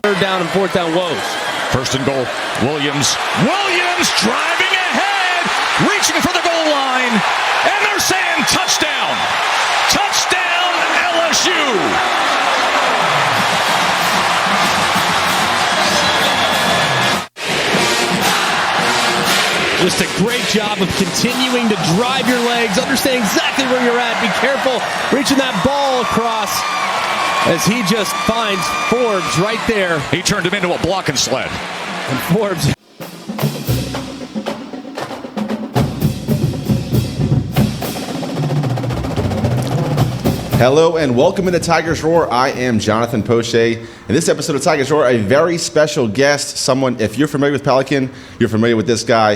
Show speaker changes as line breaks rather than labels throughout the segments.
Third down and fourth down woes.
First and goal, Williams. Williams driving ahead, reaching for the goal line, and they're saying touchdown. Touchdown, LSU.
Just a great job of continuing to drive your legs, understand exactly where you're at, be careful reaching that ball across as he just finds Forbes right there.
He turned him into a blocking sled.
And Forbes.
Hello and welcome into Tigers Roar. I am Jonathan Poche. In this episode of Tigers Roar, a very special guest, someone, if you're familiar with Talkin, you're familiar with this guy,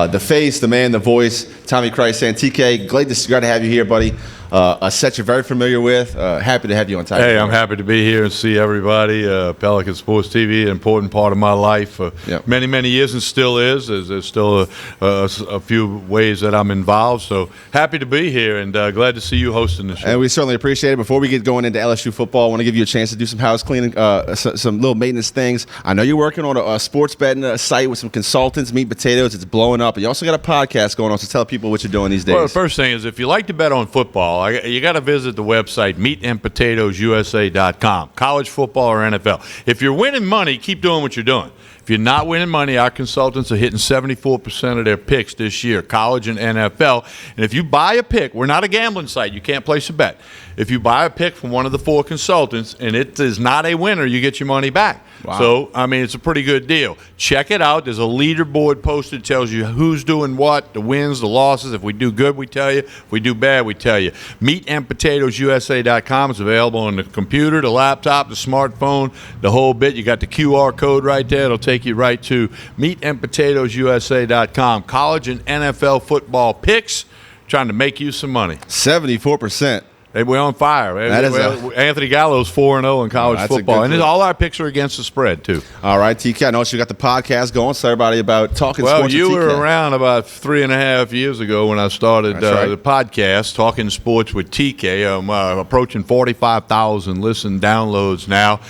the face, the man, the voice, Tommy Krysan. TK, glad to have you here, buddy. A set you're very familiar with. Happy to have you on Tigers Roar.
Hey, I'm happy to be here and see everybody. Pelican Sports TV, an important part of my life for many, many years, and still is. There's still a few ways that I'm involved. So happy to be here and glad to see you hosting the show.
And we certainly appreciate it. Before we get going into LSU football, I want to give you a chance to do some house cleaning, some little maintenance things. I know you're working on a sports betting site with some consultants, Meat Potatoes. It's blowing up. And you also got a podcast going on, so tell people what you're doing these days.
Well, the first thing is, if you like to bet on football, you got to visit the website, meatandpotatoesusa.com, college football or NFL. If you're winning money, keep doing what you're doing. If you're not winning money, our consultants are hitting 74% of their picks this year, college and NFL. And if you buy a pick, we're not a gambling site. You can't place a bet. If you buy a pick from one of the four consultants and it is not a winner, you get your money back. Wow. So, I mean, it's a pretty good deal. Check it out. There's a leaderboard posted, tells you who's doing what, the wins, the losses. If we do good, we tell you. If we do bad, we tell you. Meatandpotatoesusa.com is available on the computer, the laptop, the smartphone, the whole bit. You got the QR code right there. It'll take you right to meatandpotatoesusa.com. College and NFL football picks, trying to make you some money.
74%.
We're on fire. Anthony Gallo's 4-0 in college football. And all our picks are against the spread, too.
All right, TK, I know you got the podcast going. Tell everybody about Talking Sports with TK.
Well, you were around about 3.5 years ago when I started the podcast, Talking Sports with TK. I'm approaching 45,000 listen downloads now.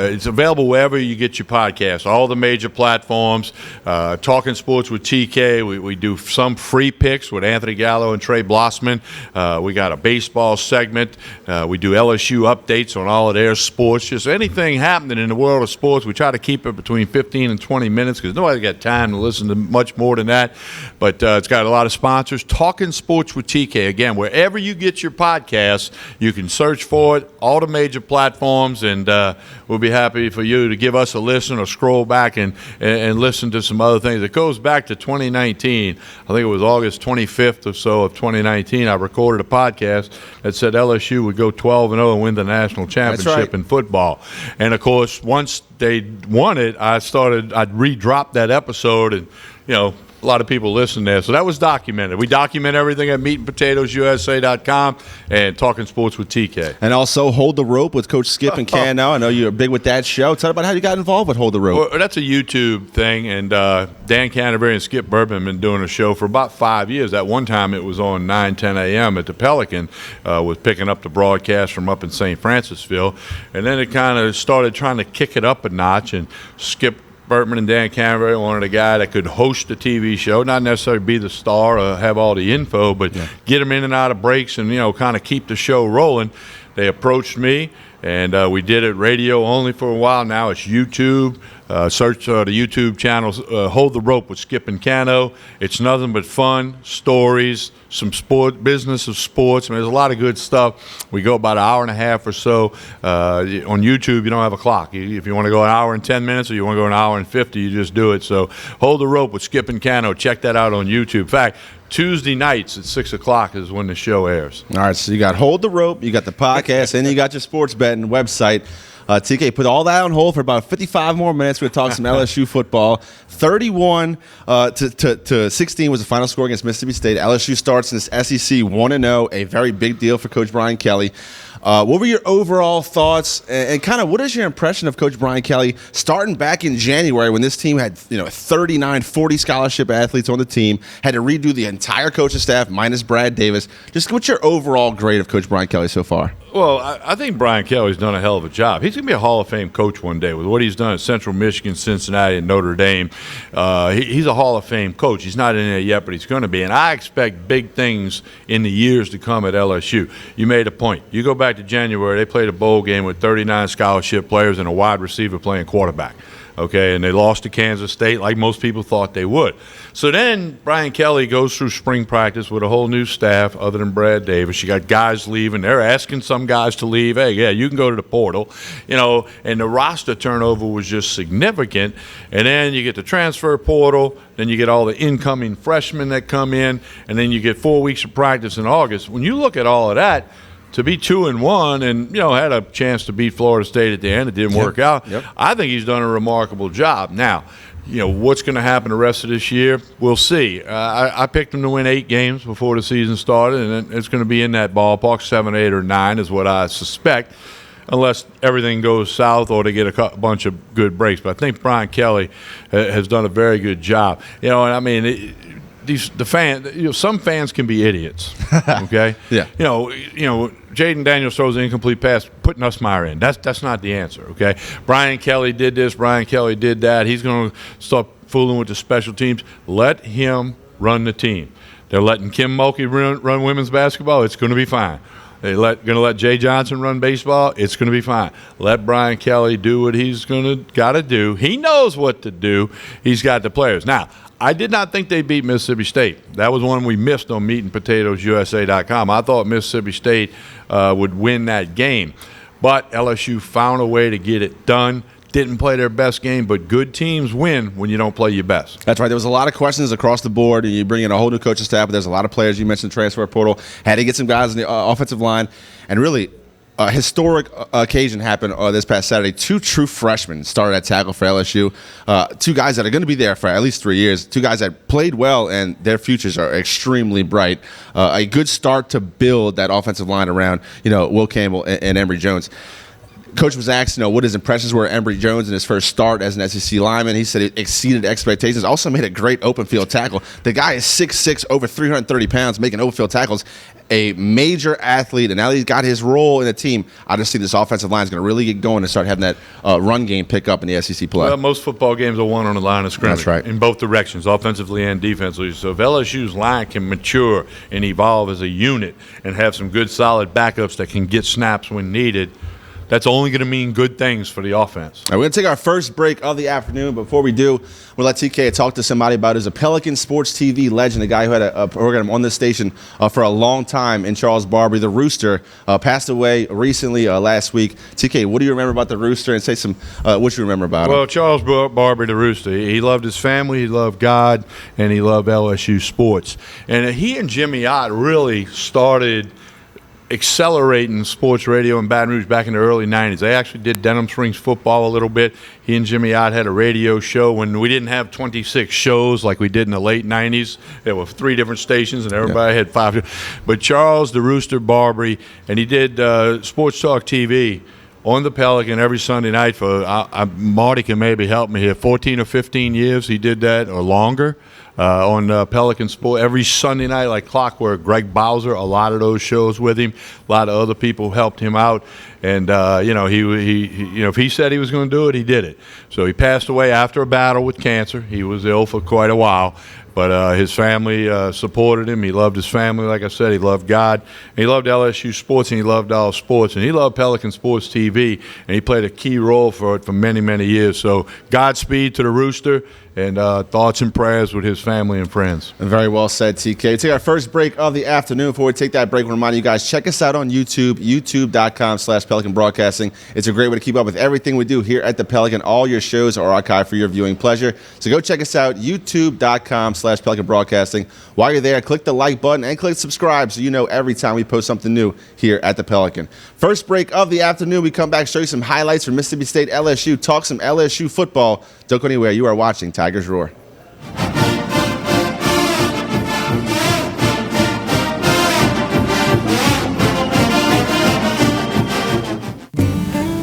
It's available wherever you get your podcast, all the major platforms. Talking Sports with TK. We do some free picks with Anthony Gallo and Trey Blossman. We got a baseball segment. We do LSU updates on all of their sports. Just anything happening in the world of sports, we try to keep it between 15 and 20 minutes because nobody's got time to listen to much more than that. But it's got a lot of sponsors. Talking Sports with TK. Again, wherever you get your podcasts, you can search for it, all the major platforms, and we'll be happy for you to give us a listen or scroll back and listen to some other things. It goes back to 2019. I think it was August 25th or so of 2019. I recorded a podcast that said LSU would go 12-0 and win the national championship in football. And, of course, once they won it, I'd re-drop that episode and, a lot of people listen there. So that was documented. We document everything at meatandpotatoesusa.com and Talking Sports with TK.
And also Hold the Rope with Coach Skip and Can now. I know you're big with that show. Tell about how you got involved with Hold the Rope.
Well, that's a YouTube thing, and Dan Canterbury and Skip Bourbon have been doing a show for about 5 years. At one time it was on 9-10 a.m. at the Pelican, was picking up the broadcast from up in St. Francisville. And then it kind of started trying to kick it up a notch, and Skip Bertman and Dan Canterbury wanted a guy that could host a TV show, not necessarily be the star or have all the info, but get him in and out of breaks and, kind of keep the show rolling. They approached me, and we did it radio only for a while. Now it's YouTube. Search the YouTube channel, Hold the Rope with Skip and Cano. It's nothing but fun, stories, some business of sports. I mean, there's a lot of good stuff. We go about an hour and a half or so. On YouTube, you don't have a clock. If you want to go an hour and 10 minutes or you want to go an hour and 50, you just do it. So Hold the Rope with Skip and Cano. Check that out on YouTube. In fact, Tuesday nights at 6 o'clock is when the show airs.
All right, so you got Hold the Rope, you got the podcast, and you got your sports betting website. TK, put all that on hold for about 55 more minutes. We're going to talk some LSU football. 31 to 16 was the final score against Mississippi State. LSU starts in this SEC 1-0, a very big deal for Coach Brian Kelly. What were your overall thoughts, and kind of what is your impression of Coach Brian Kelly starting back in January when this team had 39, 40 scholarship athletes on the team, had to redo the entire coaching staff minus Brad Davis? Just what's your overall grade of Coach Brian Kelly so far?
Well, I think Brian Kelly's done a hell of a job. He's going to be a Hall of Fame coach one day with what he's done at Central Michigan, Cincinnati, and Notre Dame. He's a Hall of Fame coach. He's not in there yet, but he's going to be. And I expect big things in the years to come at LSU. You made a point. You go back to January, they played a bowl game with 39 scholarship players and a wide receiver playing quarterback. Okay, and they lost to Kansas State like most people thought they would. So then Brian Kelly goes through spring practice with a whole new staff other than Brad Davis. You got guys leaving. They're asking some guys to leave. Hey, yeah, you can go to the portal. And the roster turnover was just significant. And then you get the transfer portal. Then you get all the incoming freshmen that come in. And then you get 4 weeks of practice in August. When you look at all of that, to be 2-1 and had a chance to beat Florida State at the end, it didn't work out.
Yep.
I think he's done a remarkable job. Now, what's going to happen the rest of this year? We'll see. I picked him to win 8 games before the season started, and it's going to be in that ballpark. 7, 8, or 9 is what I suspect, unless everything goes south or they get a bunch of good breaks. But I think Brian Kelly has done a very good job. Some fans can be idiots. Okay.
Yeah.
Jaden Daniels throws an incomplete pass, put Nussmeier in. That's not the answer. Okay. Brian Kelly did this. Brian Kelly did that. He's going to start fooling with the special teams. Let him run the team. They're letting Kim Mulkey run women's basketball. It's going to be fine. They're going to let Jay Johnson run baseball. It's going to be fine. Let Brian Kelly do what he's got to do. He knows what to do. He's got the players. Now, I did not think they beat Mississippi State. That was one we missed on meatandpotatoesusa.com. I thought Mississippi State would win that game. But LSU found a way to get it done. Didn't play their best game, but good teams win when you don't play your best.
That's right. There was a lot of questions across the board, and you bring in a whole new coaching staff, but there's a lot of players. You mentioned the transfer portal. Had to get some guys in the offensive line, and really a historic occasion happened this past Saturday. 2 true freshmen started at tackle for LSU. 2 guys that are going to be there for at least 3 years. 2 guys that played well, and their futures are extremely bright. A good start to build that offensive line around, Will Campbell and Emory Jones. Coach was asked, what his impressions were of Emory Jones in his first start as an SEC lineman. He said it exceeded expectations. Also made a great open field tackle. The guy is 6'6", over 330 pounds, making open field tackles. A major athlete, and now he's got his role in the team. I just see this offensive line is going to really get going and start having that run game pick up in the SEC play.
Well, most football games are won on the line of scrimmage.
That's right.
In both directions, offensively and defensively. So if LSU's line can mature and evolve as a unit and have some good, solid backups that can get snaps when needed, that's only going to mean good things for the offense.
All right, we're going to take our first break of the afternoon. Before we do, we'll let TK talk to somebody about who's a Pelican Sports TV legend, a guy who had a program on this station for a long time in Charles Barkley. The Rooster passed away recently last week. TK, what do you remember about the Rooster? And say some what you remember about him.
Well, Charles Barkley, the Rooster, he loved his family, he loved God, and he loved LSU sports. And he and Jimmy Ott really started accelerating sports radio in Baton Rouge back in the early 90s. They actually did Denham Springs football a little bit. He and Jimmy Ott had a radio show when we didn't have 26 shows like we did in the late 90s. There were 3 different stations and everybody had 5. But Charles the Rooster Barbary, and he did Sports Talk TV on the Pelican every Sunday night for, Marty can maybe help me here, 14 or 15 years he did that or longer. On Pelican Sport every Sunday night like clockwork. Greg Bowser, a lot of those shows with him. A lot of other people helped him out, and he if he said he was going to do it, he did it. So he passed away after a battle with cancer. He was ill for quite a while, but his family supported him. He loved his family, like I said. He loved God. And he loved LSU sports, and he loved all sports, and he loved Pelican Sports TV, and he played a key role for it for many, many years. So Godspeed to the Rooster, and thoughts and prayers with his family and friends.
Very well said, TK. Take our first break of the afternoon. Before we take that break, we'll remind you guys, check us out on YouTube, youtube.com/Pelican Broadcasting. It's a great way to keep up with everything we do here at the Pelican. All your shows are archived for your viewing pleasure. So go check us out, youtube.com/Pelican Broadcasting. While you're there, click the like button and click subscribe so you know every time we post something new here at the Pelican. First break of the afternoon. We come back, show you some highlights from Mississippi State LSU, talk some LSU football. Don't go anywhere. You are watching Tigers Roar.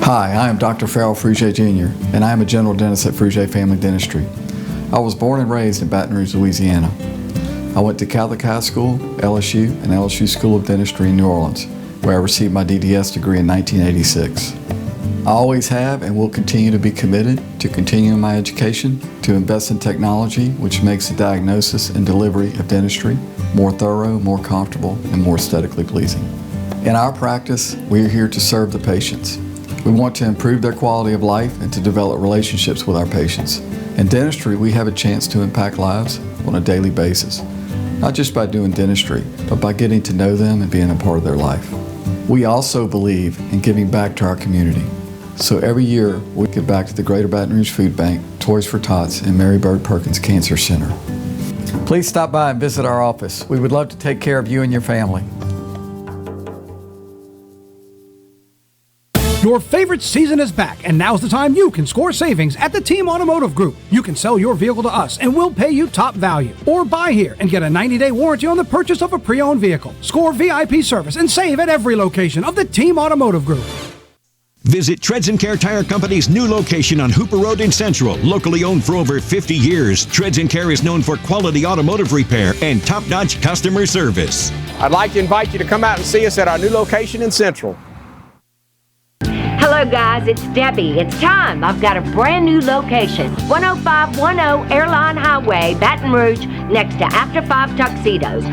Hi, I am Dr. Farrell Frugier Jr., and I am a general dentist at Frugier Family Dentistry. I was born and raised in Baton Rouge, Louisiana. I went to Catholic High School, LSU, and LSU School of Dentistry in New Orleans, where I received my DDS degree in 1986. I always have and will continue to be committed to continuing my education, to invest in technology which makes the diagnosis and delivery of dentistry more thorough, more comfortable, and more aesthetically pleasing. In our practice, we are here to serve the patients. We want to improve their quality of life and to develop relationships with our patients. In dentistry, we have a chance to impact lives on a daily basis, not just by doing dentistry, but by getting to know them and being a part of their life. We also believe in giving back to our community. So every year, we give back to the Greater Baton Rouge Food Bank, Toys for Tots, and Mary Bird Perkins Cancer Center. Please stop by and visit our office. We would love to take care of you and your family.
Your favorite season is back, and now's the time you can score savings at the Team Automotive Group. You can sell your vehicle to us, and we'll pay you top value. Or buy here and get a 90-day warranty on the purchase of a pre-owned vehicle. Score VIP service and save at every location of the Team Automotive Group.
Visit Treads & Care Tire Company's new location on Hooper Road in Central. Locally owned for over 50 years, Treads & Care is known for quality automotive repair and top-notch customer service.
I'd like to invite you to come out and see us at our new location in Central.
Hello guys, it's Debbie. It's time. I've got a brand new location. 10510 Airline Highway, Baton Rouge, next to After 5 Tuxedos.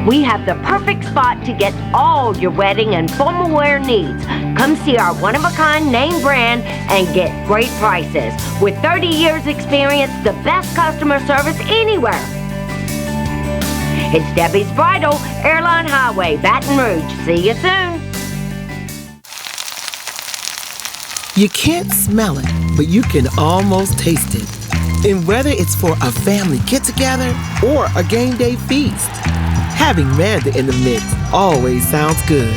We have the perfect spot to get all your wedding and formal wear needs. Come see our one-of-a-kind name brand and get great prices. With 30 years experience, the best customer service anywhere. It's Debbie's Bridal, Airline Highway, Baton Rouge. See you soon.
You can't smell it, but you can almost taste it. And whether it's for a family get-together or a game day feast, having Manda in the mix always sounds good.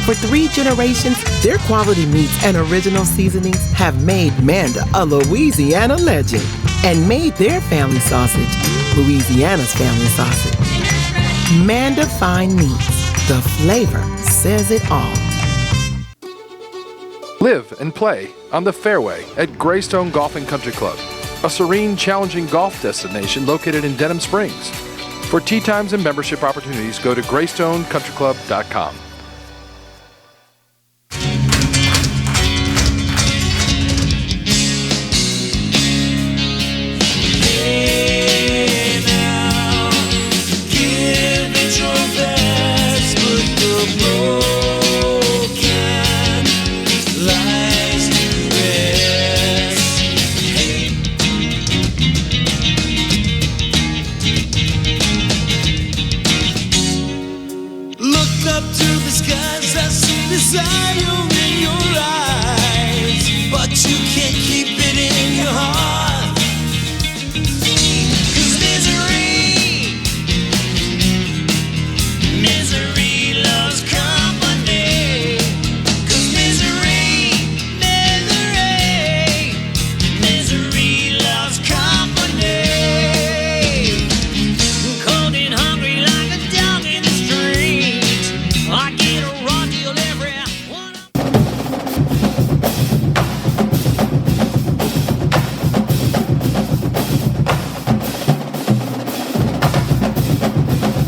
For 3 generations, their quality meats and original seasonings have made Manda a Louisiana legend and made their family sausage Louisiana's family sausage. Manda Fine Meats. The flavor says it all.
Live and play on the fairway at Greystone Golf and Country Club, a serene, challenging golf destination located in Denham Springs. For tee times and membership opportunities, go to GreystonCountryClub.com.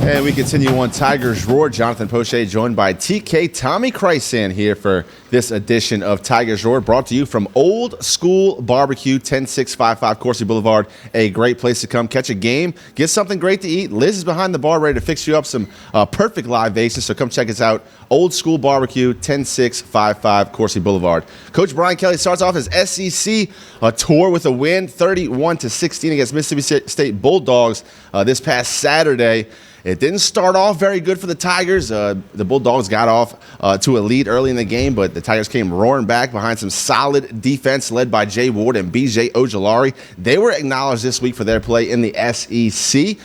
And we continue on Tigers Roar. Jonathan Poche joined by TK Tommy Krysan here for this edition of Tigers Roar, brought to you from Old School Barbecue, 10655 Coursey Boulevard. A great place to come catch a game, get something great to eat. Liz is behind the bar ready to fix you up some perfect libations, so come check us out. Old School Barbecue, 10655 Coursey Boulevard. Coach Brian Kelly starts off his SEC tour with a win, 31-16 against Mississippi State Bulldogs this past Saturday. It didn't start off very good for the Tigers. The Bulldogs got off to a lead early in the game, but the Tigers came roaring back behind some solid defense led by Jay Ward and BJ Ojolari. They were acknowledged this week for their play in the SEC.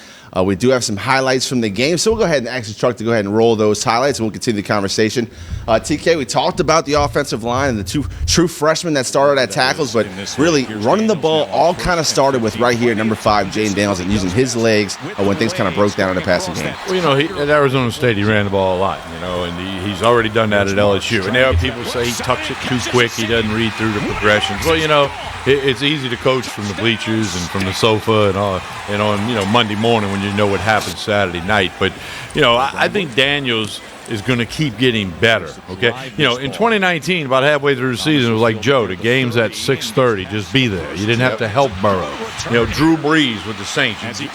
We do have some highlights from the game, so we'll go ahead and ask the truck to go ahead and roll those highlights, and we'll continue the conversation. TK, we talked about the offensive line and the two true freshmen that started at tackles, but really running the ball all kind of started with right here, number 5, Jaden Daniels, and using his legs when things kind of broke down in the passing game.
Well, you know, at Arizona State, he ran the ball a lot, you know, and he's already done that at LSU. And there are people who say he tucks it too quick, he doesn't read through the progressions. Well, you know, it's easy to coach from the bleachers and from the sofa and all, and on, you know, Monday morning when you know what happens Saturday night. But, you know, I think Daniels is going to keep getting better, okay? In 2019, about halfway through the season, it was like, Joe, the game's at 6:30. Just be there. You didn't have to help Burrow. Drew Brees with the Saints. You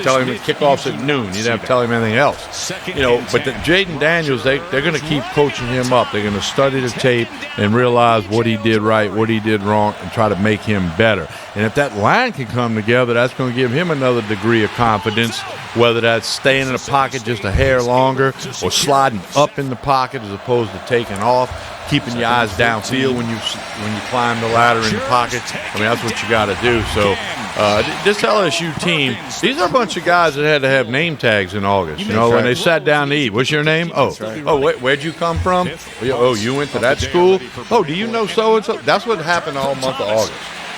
tell him the kickoff's at noon. You didn't have to tell him anything else. But Jaden Daniels, they're going to keep coaching him up. They're going to study the tape and realize what he did right, what he did wrong, and try to make him better. And if that line can come together, that's going to give him another degree of confidence, whether that's staying in the pocket just a hair longer or sliding up in the pocket as opposed to taking off, keeping your eyes downfield when you climb the ladder in the pocket. That's what you got to do. So this LSU team, these are a bunch of guys that had to have name tags in August. When they sat down to eat. What's your name? Where'd you come from? Oh, you went to that school? Oh, do you know so-and-so? That's what happened all month of August.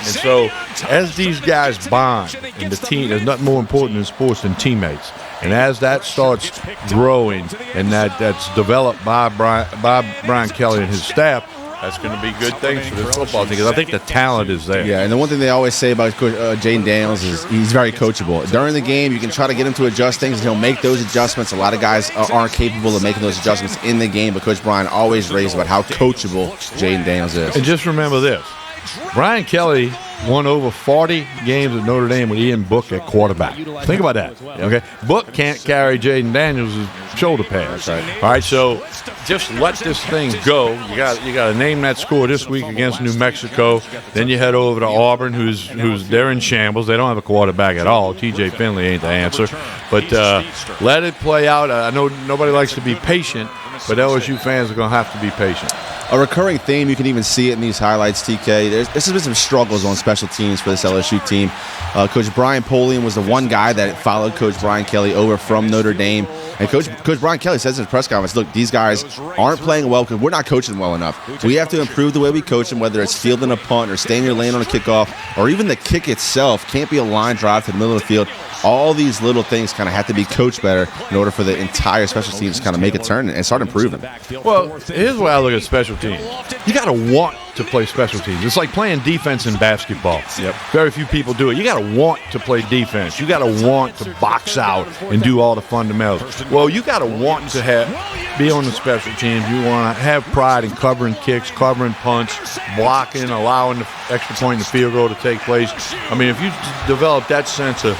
And so as these guys bond in the team, there's nothing more important in sports than teammates. And as that starts growing and that's developed by Brian Kelly and his staff, that's going to be good things for this football team because I think the talent is there.
Yeah, and the one thing they always say about Jaden Daniels is he's very coachable. During the game, you can try to get him to adjust things, and he'll make those adjustments. A lot of guys aren't capable of making those adjustments in the game, but Coach Brian always raised about how coachable Jaden Daniels is.
And just remember this. Brian Kelly won over 40 games at Notre Dame with Ian Book at quarterback. Think about that. Okay, Book can't carry Jaden Daniels' shoulder pads. All right, so just let this thing go. You got to name that score this week against New Mexico. Then you head over to Auburn, who's they're in shambles. They don't have a quarterback at all. T.J. Finley ain't the answer. But let it play out. I know nobody likes to be patient, but LSU fans are going to have to be patient.
A recurring theme, you can even see it in these highlights, TK. This has been some struggles on special teams for this LSU team. Coach Brian Polian was the one guy that followed Coach Brian Kelly over from Notre Dame. And Coach Brian Kelly says in his press conference, look, these guys aren't playing well because we're not coaching well enough. We have to improve the way we coach them, whether it's fielding a punt or staying your lane on a kickoff, or even the kick itself can't be a line drive to the middle of the field. All these little things kind of have to be coached better in order for the entire special teams to kind of make a turn and start improving.
Well, here's the way I look at special teams. You got to want to play special teams. It's like playing defense in basketball.
Yep.
Very few people do it. You got to want to play defense. You got to want to box out and do all the fundamentals. Well, you got to want to be on the special teams. You want to have pride in covering kicks, covering punts, blocking, allowing the extra point in the field goal to take place. If you develop that sense of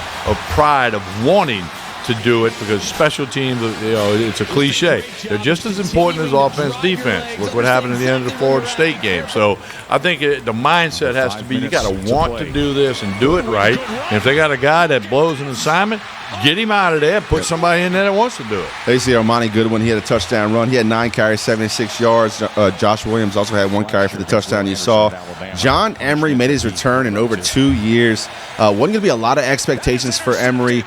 pride of wanting to do it, because special teams, it's a cliche. They're just as important as offense, defense. Look what happened at the end of the Florida State game. So I think the mindset has to be you got to want to do this and do it right. And if they got a guy that blows an assignment, get him out of there. Put somebody in there that wants to do it.
They see Armani Goodwin. He had a touchdown run. He had 9 carries, 76 yards. Josh Williams also had 1 carry for the touchdown you saw. John Emery made his return in over 2 years. Wasn't going to be a lot of expectations for Emery.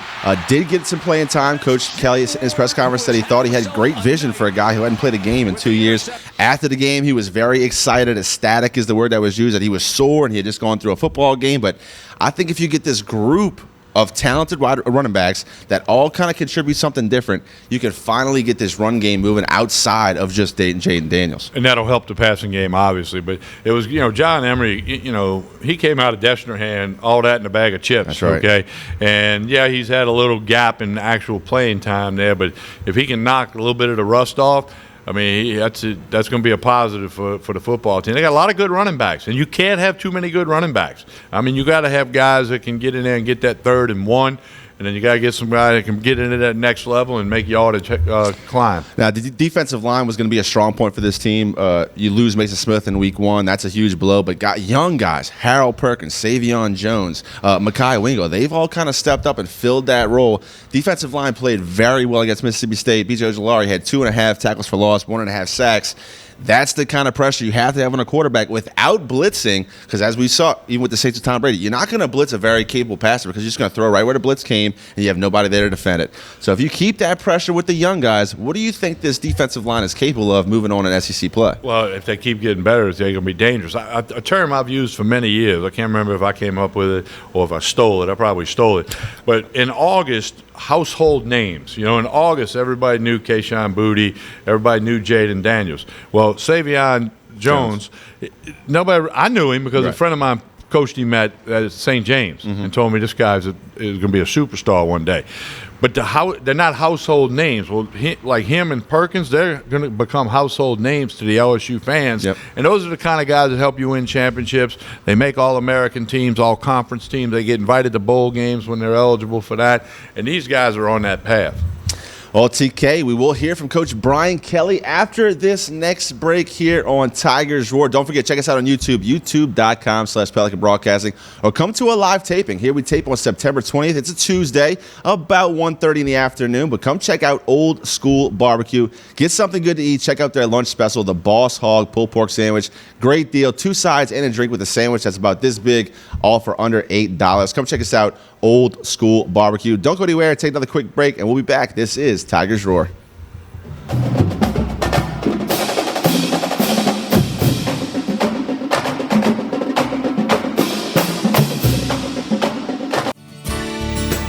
Did get some playing time. Coach Kelly in his press conference said he thought he had great vision for a guy who hadn't played a game in 2 years. After the game, he was very excited. Ecstatic is the word that was used, that he was sore and he had just gone through a football game. But I think if you get this group of talented running backs that all kind of contribute something different, you can finally get this run game moving outside of just Jaden Daniels.
And that'll help the passing game, obviously. But it was, John Emery, he came out of Destrehan, all that in a bag of chips.
That's right.
Okay? And, yeah, he's had a little gap in actual playing time there. But if he can knock a little bit of the rust off, that's going to be a positive for the football team. They got a lot of good running backs, and you can't have too many good running backs. You got to have guys that can get in there and get that 3rd and 1, and then you got to get some guy that can get into that next level and make yardage climb.
Now, the defensive line was going to be a strong point for this team. You lose Mason Smith in week 1. That's a huge blow. But got young guys, Harold Perkins, Savion Jones, Mekhi Wingo. They've all kind of stepped up and filled that role. Defensive line played very well against Mississippi State. B.J. Ojulari had 2.5 tackles for loss, 1.5 sacks. That's the kind of pressure you have to have on a quarterback without blitzing, because as we saw, even with the Saints of Tom Brady, you're not going to blitz a very capable passer because you're just going to throw right where the blitz came and you have nobody there to defend it. So if you keep that pressure with the young guys, what do you think this defensive line is capable of moving on in SEC play?
Well, if they keep getting better, they're going to be dangerous. A term I've used for many years, I can't remember if I came up with it or if I stole it. I probably stole it. But in August, household names. In August, everybody knew Kayshon Boutte. Everybody knew Jaden Daniels. Well, Savion Jones, nobody. I knew him because a friend of mine coached him at St. James and told me this guy's is going to be a superstar one day. But they're not household names. Well, like him and Perkins, they're going to become household names to the LSU fans.
Yep.
And those are the kind of guys that help you win championships. They make all-American teams, all-conference teams. They get invited to bowl games when they're eligible for that. And these guys are on that path.
Well, TK, we will hear from Coach Brian Kelly after this next break here on Tigers Roar. Don't forget, check us out on YouTube, youtube.com/Pelican Broadcasting, or come to a live taping. Here we tape on September 20th. It's a Tuesday, about 1:30 in the afternoon, but come check out Old School Barbecue. Get something good to eat. Check out their lunch special, the Boss Hog Pulled Pork Sandwich. Great deal, 2 sides and a drink with a sandwich that's about this big, all for under $8. Come check us out, Old School Barbecue. Don't go anywhere. Take another quick break, and we'll be back. This is Tigers Roar.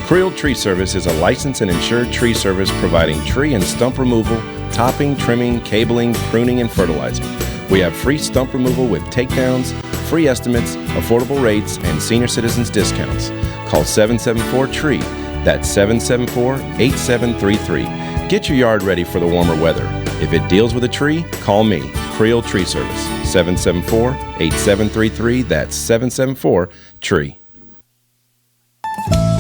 Creel Tree Service is a licensed and insured tree service providing tree and stump removal, topping, trimming, cabling, pruning, and fertilizing. We have free stump removal with takedowns, free estimates, affordable rates, and senior citizens discounts. Call 774-TREE. That's 774-8733. Get your yard ready for the warmer weather. If it deals with a tree, call me, Creel Tree Service, 774-8733. That's 774-TREE.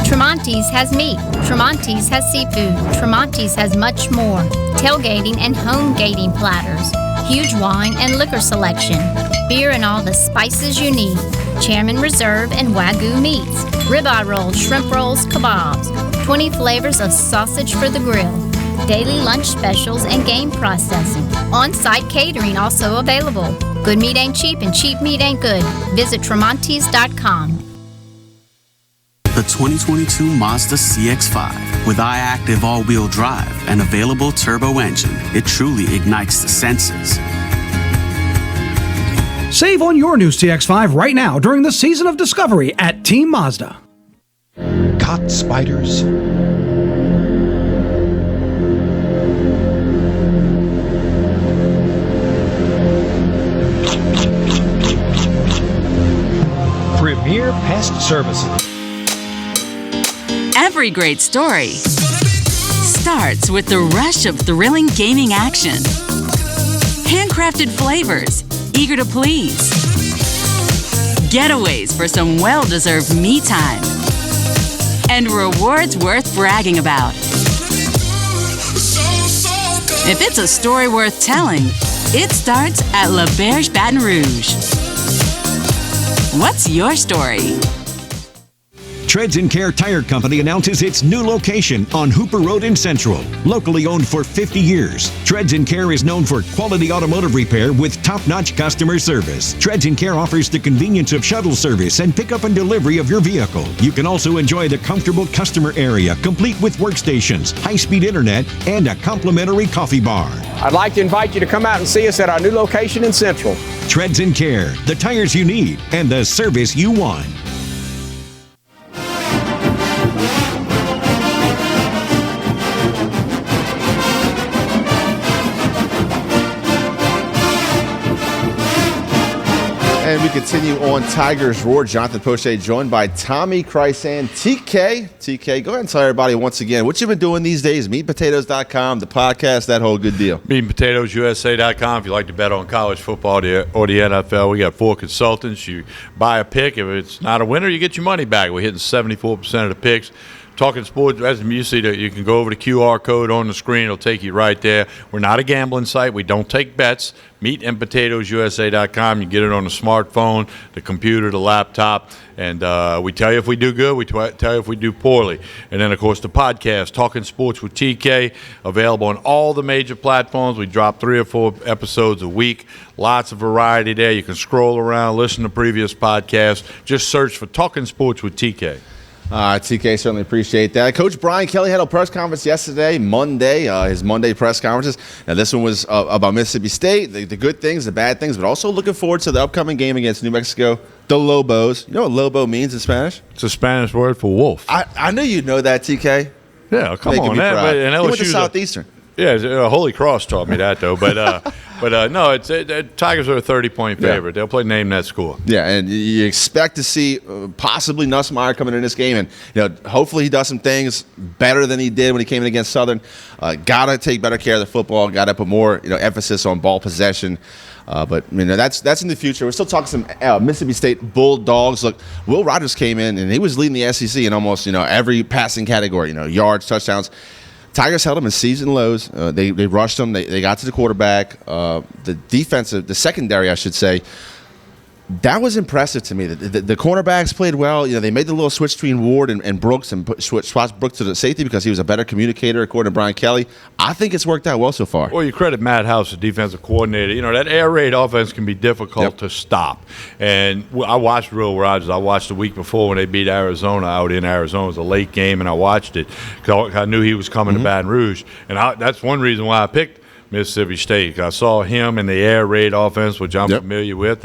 Tremonti's has meat. Tremonti's has seafood. Tremonti's has much more. Tailgating and home gating platters. Huge wine and liquor selection. Beer and all the spices you need. Chairman Reserve and Wagyu meats. Ribeye rolls, shrimp rolls, kebabs. 20 flavors of sausage for the grill. Daily lunch specials and game processing. On-site catering also available. Good meat ain't cheap and cheap meat ain't good. Visit Tremonti's.com.
The 2022 Mazda CX-5 with iActive all-wheel drive and available turbo engine. It truly ignites the senses.
Save on your new CX-5 right now during the season of discovery at Team Mazda.
Caught spiders. Premier Pest Services.
Every great story starts with the rush of thrilling gaming action. Handcrafted flavors, eager to please. Getaways for some well-deserved me time. And rewards worth bragging about. If it's a story worth telling, it starts at La Berge Baton Rouge. What's your story?
Treads & Care Tire Company announces its new location on Hooper Road in Central. Locally owned for 50 years, Treads & Care is known for quality automotive repair with top-notch customer service. Treads & Care offers the convenience of shuttle service and pickup and delivery of your vehicle. You can also enjoy the comfortable customer area, complete with workstations, high-speed internet, and a complimentary coffee bar.
I'd like to invite you to come out and see us at our new location in Central.
Treads & Care, the tires you need and the service you want.
And we continue on Tigers Roar. Jonathan Poche joined by Tommy Krysan. TK, go ahead and tell everybody once again what you've been doing these days. Meatpotatoes.com, the podcast, that whole good deal.
Meatpotatoesusa.com. If you like to bet on college football or the NFL, we got 4 consultants. You buy a pick. If it's not a winner, you get your money back. We're hitting 74% of the picks. Talking sports, as you see, you can go over the QR code on the screen. It'll take you right there. We're not a gambling site. We don't take bets. Meatandpotatoesusa.com. You get it on the smartphone, the computer, the laptop. And we tell you if we do good. We tell you if we do poorly. And then, of course, the podcast, Talking Sports with TK, available on all the major platforms. We drop 3 or 4 episodes a week. Lots of variety there. You can scroll around, listen to previous podcasts. Just search for Talking Sports with TK.
TK, certainly appreciate that. Coach Brian Kelly had a press conference yesterday, Monday, his Monday press conferences. Now, this one was about Mississippi State, the good things, the bad things, but also looking forward to the upcoming game against New Mexico, the Lobos. You know what Lobo means in Spanish?
It's a Spanish word for wolf.
I knew you'd know that, TK.
Yeah, come on.
You went to Southeastern.
Yeah, Holy Cross taught me that, though. But But no, Tigers are a 30-point favorite. They'll play name that score.
Yeah, and you expect to see possibly Nussmeier coming in this game, and hopefully he does some things better than he did when he came in against Southern. Got to take better care of the football. Got to put more emphasis on ball possession. But that's in the future. We're still talking some Mississippi State Bulldogs. Look, Will Rogers came in and he was leading the SEC in almost every passing category. Yards, touchdowns. Tigers held them in season lows. They rushed them. They got to the quarterback. The secondary, I should say. That was impressive to me. The cornerbacks played well. They made the little switch between Ward and Brooks and swapped Brooks to the safety because he was a better communicator, according to Brian Kelly. I think it's worked out well so far.
Well, you credit Matt House, the defensive coordinator. That air raid offense can be difficult to stop. And I watched Will Rogers. I watched the week before when they beat Arizona out in Arizona. It was a late game, and I watched it because I knew he was coming to Baton Rouge. And that's one reason why I picked Mississippi State. I saw him in the air raid offense, which I'm familiar with,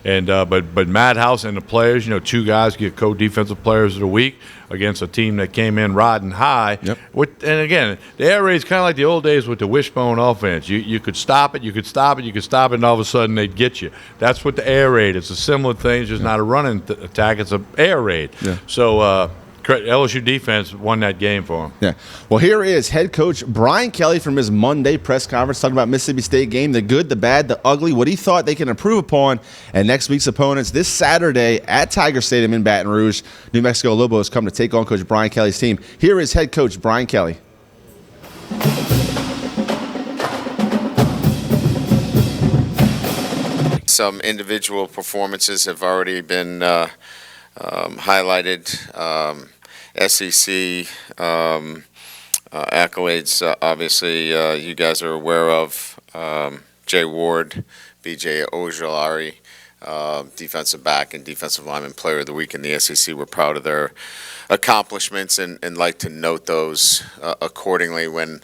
but Matt House and the players, two guys get co-defensive players of the week against a team that came in riding high. And again, the air raid's kind of like the old days with the wishbone offense. You could stop it, and all of a sudden they'd get you. That's what the air raid is. A similar thing. It's just not a running attack. It's an air raid. So LSU defense won that game for him.
Yeah. Well, here is head coach Brian Kelly from his Monday press conference talking about Mississippi State game, the good, the bad, the ugly, what he thought they can improve upon, and next week's opponents this Saturday at Tiger Stadium in Baton Rouge. New Mexico Lobos come to take on Coach Brian Kelly's team. Here is head coach Brian Kelly.
Some individual performances have already been highlighted. SEC accolades, obviously, you guys are aware of. Jay Ward, BJ Ojolari, defensive back and defensive lineman player of the week in the SEC. We're proud of their accomplishments and like to note those accordingly when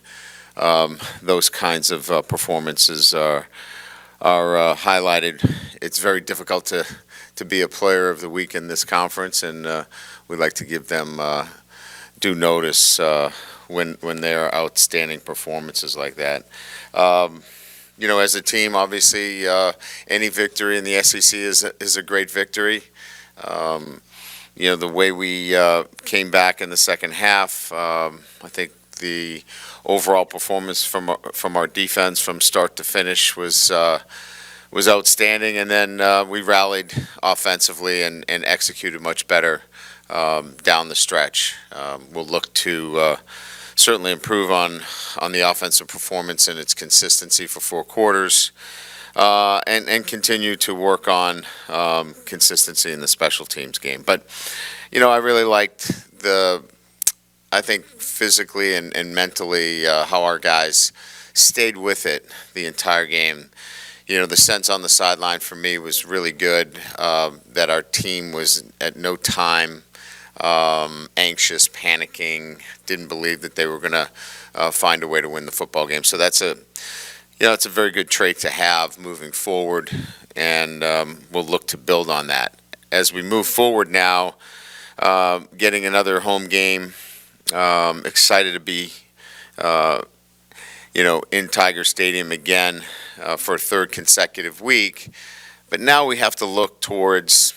those kinds of performances are highlighted. It's very difficult to be a player of the week in this conference, and we'd like to give them due notice when there are outstanding performances like that. As a team, obviously, any victory in the SEC is a great victory. The way we came back in the second half, I think the overall performance from our defense from start to finish was outstanding, and then we rallied offensively and executed much better down the stretch. We'll look to certainly improve on the offensive performance and its consistency for 4 quarters, and continue to work on consistency in the special teams game. But, I really liked I think physically and mentally how our guys stayed with it the entire game. The sense on the sideline for me was really good, that our team was at no time anxious, panicking, didn't believe that they were going to find a way to win the football game. So that's it's a very good trait to have moving forward, and we'll look to build on that. As we move forward now, getting another home game, excited to be in Tiger Stadium again for a 3rd consecutive week. But now we have to look towards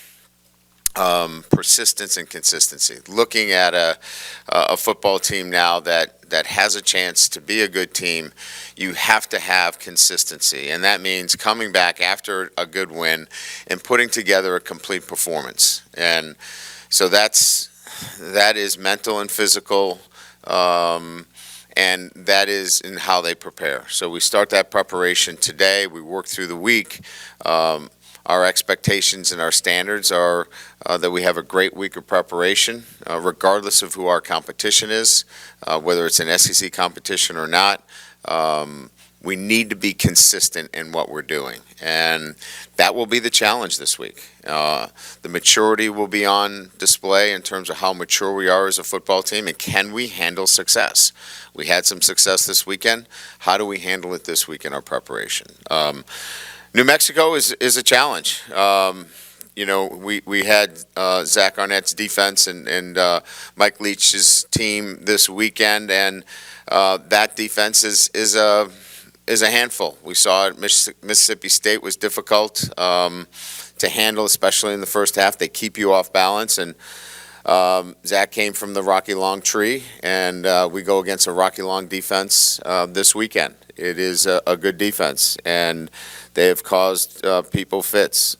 persistence and consistency. Looking at a football team now that has a chance to be a good team, you have to have consistency. And that means coming back after a good win and putting together a complete performance. And so that is mental and physical, and that is in how they prepare. So we start that preparation today. We work through the week. Our expectations and our standards are that we have a great week of preparation, regardless of who our competition is, whether it's an SEC competition or not. We need to be consistent in what we're doing, and that will be the challenge this week. The maturity will be on display in terms of how mature we are as a football team, and can we handle success? We had some success this weekend. How do we handle it this week in our preparation? New Mexico is a challenge. We had Zach Arnett's defense and Mike Leach's team this weekend, and that defense is is a handful. We saw it. Mississippi State was difficult to handle, especially in the first half. They keep you off balance, and Zach came from the Rocky Long tree, and we go against a Rocky Long defense this weekend. It is a good defense, and they have caused people fits.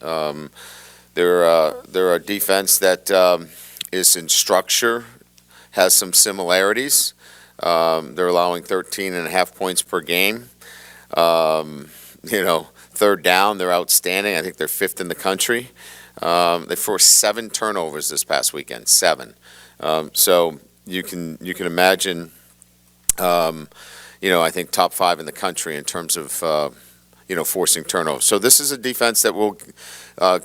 They're a defense that is in structure, has some similarities. They're allowing 13.5 points per game. Third down, they're outstanding. I think they're 5th in the country. They forced 7 turnovers this past weekend, 7. So you can imagine, I think top 5 in the country in terms of, forcing turnovers. So this is a defense that will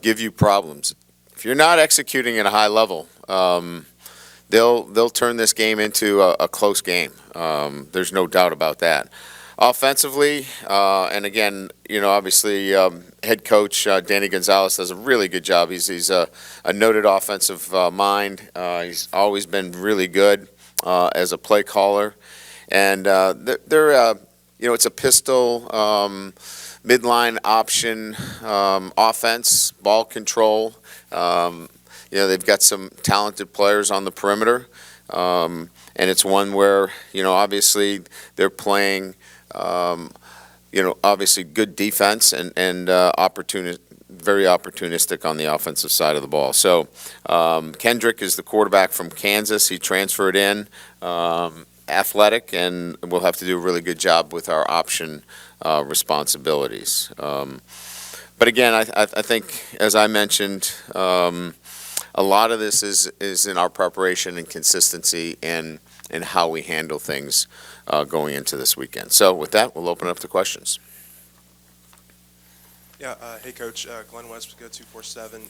give you problems. If you're not executing at a high level, they'll turn this game into a close game. There's no doubt about that. Offensively, and again, obviously, head coach Danny Gonzalez does a really good job. He's a noted offensive mind. He's always been really good as a play caller, and they're it's a pistol midline option offense, ball control. They've got some talented players on the perimeter, and it's one where obviously they're playing. Obviously good defense and very opportunistic on the offensive side of the ball. So Kendrick is the quarterback from Kansas. He transferred in, athletic, and we'll have to do a really good job with our option responsibilities. But again, I think, as I mentioned, a lot of this is in our preparation and consistency and how we handle things going into this weekend. So with that, we'll open it up to questions.
Yeah, hey Coach, Glenn West with Go 247.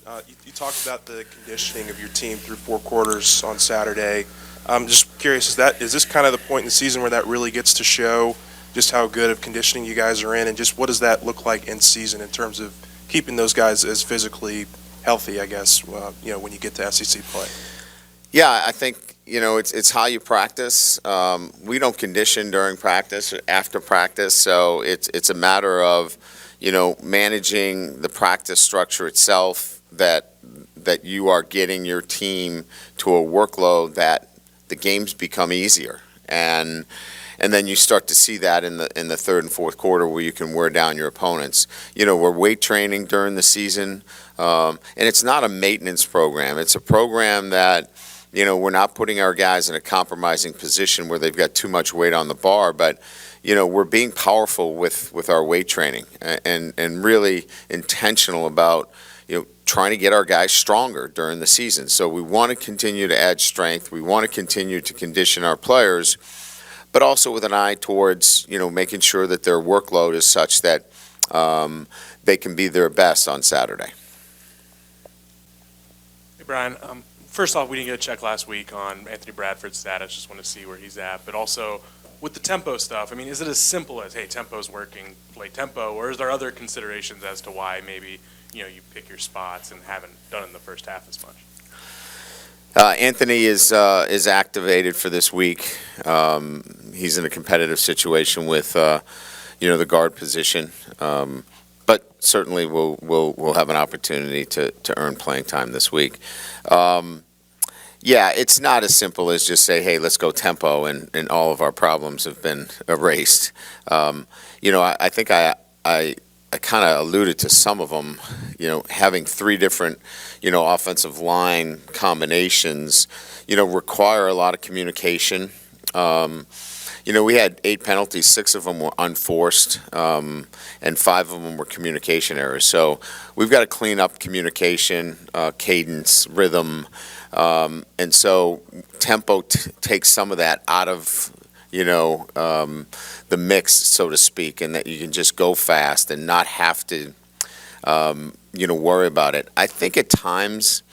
You talked about the conditioning of your team through 4 quarters on Saturday. I'm just curious, is this kind of the point in the season where that really gets to show just how good of conditioning you guys are in, and just what does that look like in season in terms of keeping those guys as physically healthy, I guess, when you get to SEC play?
Yeah, I think it's how you practice. We don't condition during practice or after practice, so it's a matter of managing the practice structure itself, that you are getting your team to a workload that the games become easier, and then you start to see that in the third and fourth quarter where you can wear down your opponents. We're weight training during the season, and it's not a maintenance program. It's a program that we're not putting our guys in a compromising position where they've got too much weight on the bar, but we're being powerful with our weight training and really intentional about trying to get our guys stronger during the season. So we want to continue to add strength. We want to continue to condition our players, but also with an eye towards making sure that their workload is such that they can be their best on Saturday.
Hey Brian, first off, we didn't get a check last week on Anthony Bradford's status. Just want to see where he's at. But also, with the tempo stuff, is it as simple as, hey, tempo's working, play tempo, or is there other considerations as to why maybe you pick your spots and haven't done it in the first half as much?
Anthony is activated for this week. He's in a competitive situation with the guard position, but certainly we'll have an opportunity to earn playing time this week. Yeah, it's not as simple as just say, hey, let's go tempo, and all of our problems have been erased. I think I kind of alluded to some of them, having 3 different, offensive line combinations, require a lot of communication. We had 8 penalties, 6 of them were unforced, and 5 of them were communication errors. So we've got to clean up communication, cadence, rhythm, and so tempo takes some of that out of the mix, so to speak, and that you can just go fast and not have to worry about it. I think at times